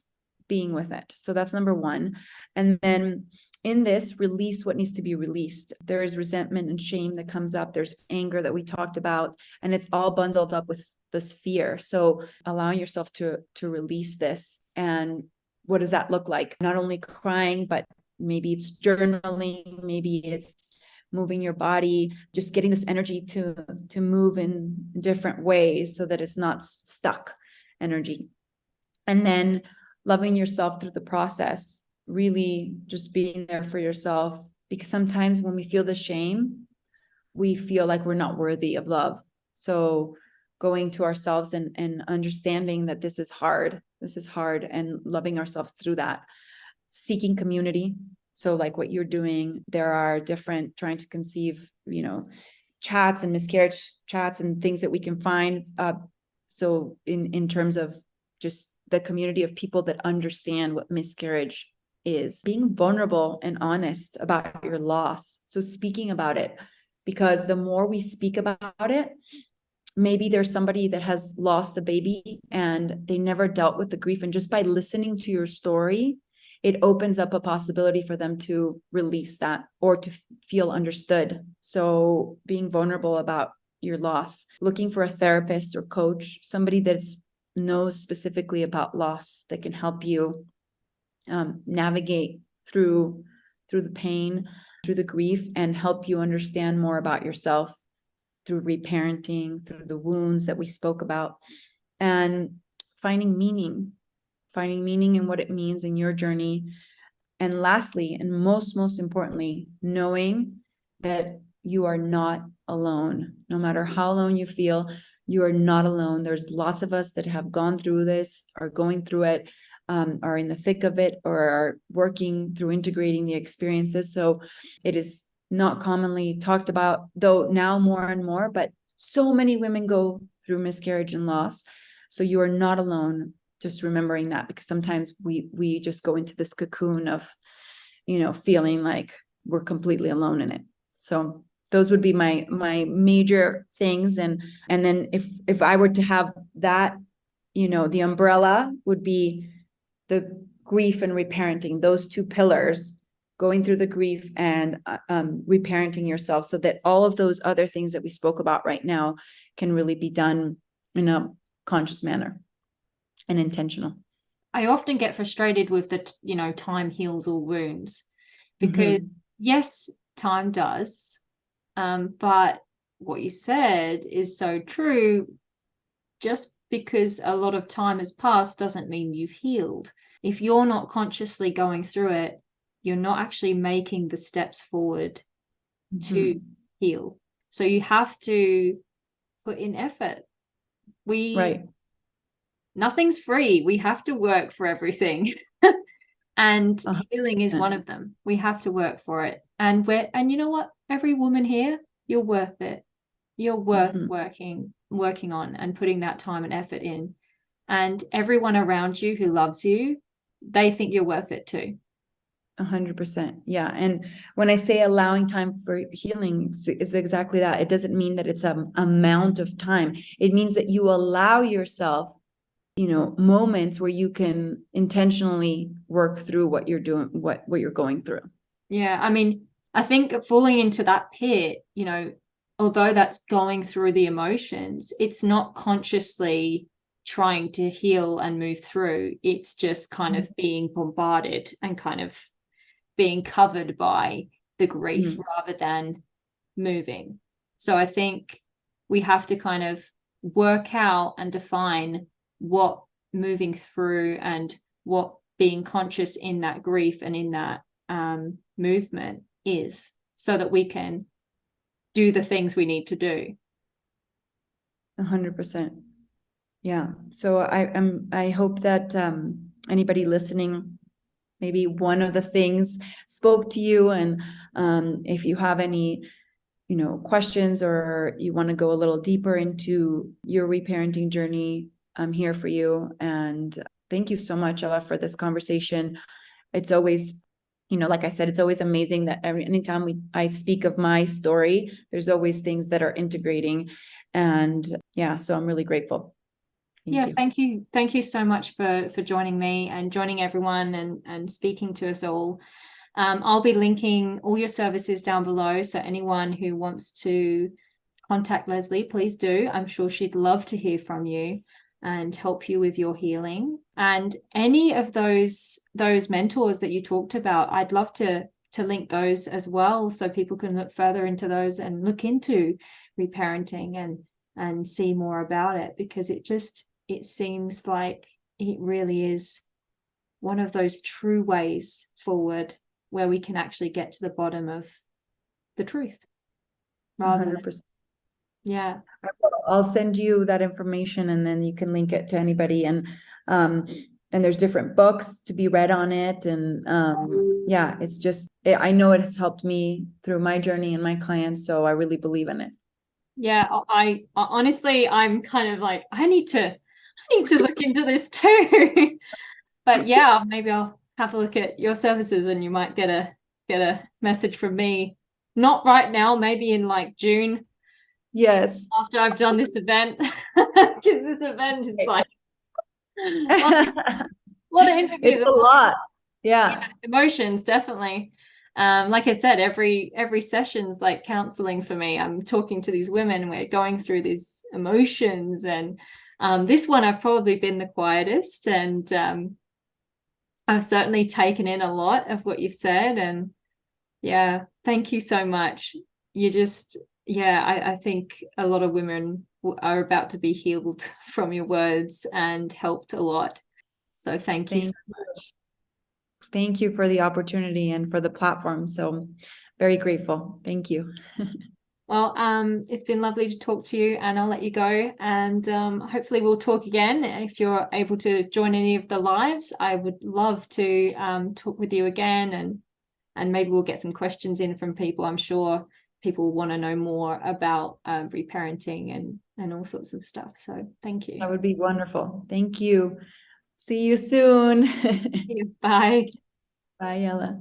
being with it. So that's number 1. And then in this, release what needs to be released. There is resentment and shame that comes up. There's anger that we talked about, and it's all bundled up with this fear. So allowing yourself to release this. And what does that look like? Not only crying, but maybe it's journaling, maybe it's moving your body, just getting this energy to move in different ways so that it's not stuck energy. And then loving yourself through the process, really just being there for yourself, because sometimes when we feel the shame, we feel like we're not worthy of love. So going to ourselves and understanding that this is hard, and loving ourselves through that. Seeking community. So like what you're doing, there are different trying to conceive, chats and miscarriage chats and things that we can find. So in terms of just the community of people that understand what miscarriage is, being vulnerable and honest about your loss. So speaking about it, because the more we speak about it, maybe there's somebody that has lost a baby and they never dealt with the grief. And just by listening to your story, it opens up a possibility for them to release that or to feel understood. So being vulnerable about your loss, looking for a therapist or coach, somebody that knows specifically about loss that can help you navigate through the pain, through the grief, and help you understand more about yourself through reparenting, through the wounds that we spoke about, and finding meaning in what it means in your journey. And lastly, and most importantly, knowing that you are not alone. No matter how alone you feel, you are not alone. There's lots of us that have gone through this, are going through it, are in the thick of it, or are working through integrating the experiences. So it is not commonly talked about, though now more and more, but so many women go through miscarriage and loss. So you are not alone. Just remembering that, because sometimes we just go into this cocoon of, feeling like we're completely alone in it. So those would be my major things. And then if I were to have that, the umbrella would be the grief and reparenting, those two pillars, going through the grief and reparenting yourself, so that all of those other things that we spoke about right now can really be done in a conscious manner and intentional. I often get frustrated with the, time heals all wounds, because yes, time does. But what you said is so true. Just because a lot of time has passed doesn't mean you've healed. If you're not consciously going through it, you're not actually making the steps forward to heal. So you have to put in effort. Nothing's free. We have to work for everything. And healing is one of them. We have to work for it. And you know what? Every woman here, you're worth it. You're worth working on and putting that time and effort in. And everyone around you who loves you, they think you're worth it too. 100%. Yeah. And when I say allowing time for healing, it's exactly that. It doesn't mean that it's an amount of time. It means that you allow yourself, moments where you can intentionally work through what you're doing, what you're going through. Yeah. I mean, I think falling into that pit, although that's going through the emotions, it's not consciously trying to heal and move through. It's just kind of being bombarded and kind of being covered by the grief rather than moving. So I think we have to kind of work out and define what moving through and what being conscious in that grief and in that movement is, so that we can do the things we need to do. 100%. Yeah. So I hope that anybody listening, maybe one of the things spoke to you. And if you have any, questions, or you want to go a little deeper into your reparenting journey, I'm here for you. And thank you so much, Ella, for this conversation. It's always, like I said, it's always amazing that anytime I speak of my story, there's always things that are integrating. And yeah, so I'm really grateful. Thank you. Thank you so much for joining me and joining everyone and speaking to us all. I'll be linking all your services down below. So anyone who wants to contact Leslie, please do. I'm sure she'd love to hear from you and help you with your healing. And any of those mentors that you talked about, I'd love to link those as well, so people can look further into those and look into reparenting and see more about it, because it seems like it really is one of those true ways forward where we can actually get to the bottom of the truth rather 100%. than, yeah. I'll send you that information, and then you can link it to anybody. And there's different books to be read on it. And yeah, it's just, I know it has helped me through my journey and my clients. So I really believe in it. Yeah, I honestly, I'm kind of like, I need to look into this too. But yeah, maybe I'll have a look at your services, and you might get a message from me. Not right now, maybe in like June. Yes. After I've done this event, because this event is like a lot of interviews. It's a lot. Yeah. Emotions, definitely. Like I said, every session's like counseling for me. I'm talking to these women, we're going through these emotions, and this one I've probably been the quietest, and I've certainly taken in a lot of what you've said. And yeah, thank you so much. You just, yeah, I think a lot of women are about to be healed from your words and helped a lot. So thank you so much. Thank you for the opportunity and for the platform. So very grateful. Thank you. Well, it's been lovely to talk to you, and I'll let you go. And hopefully we'll talk again. If you're able to join any of the lives, I would love to talk with you again, and maybe we'll get some questions in from people. I'm sure people want to know more about reparenting and all sorts of stuff. So thank you. That would be wonderful. Thank you. See you soon. Bye. Bye, Ella.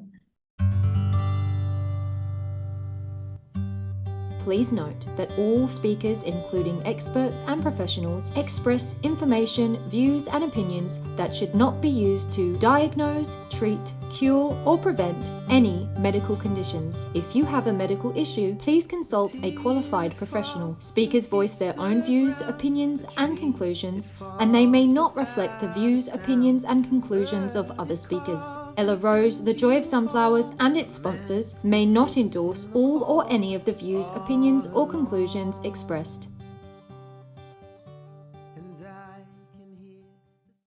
Please note that all speakers, including experts and professionals, express information, views, and opinions that should not be used to diagnose, treat, cure, or prevent any medical conditions. If you have a medical issue, please consult a qualified professional. Speakers voice their own views, opinions, and conclusions, and they may not reflect the views, opinions, and conclusions of other speakers. Ella Rose, The Joy of Sunflowers, and its sponsors may not endorse all or any of the views, opinions, or conclusions expressed.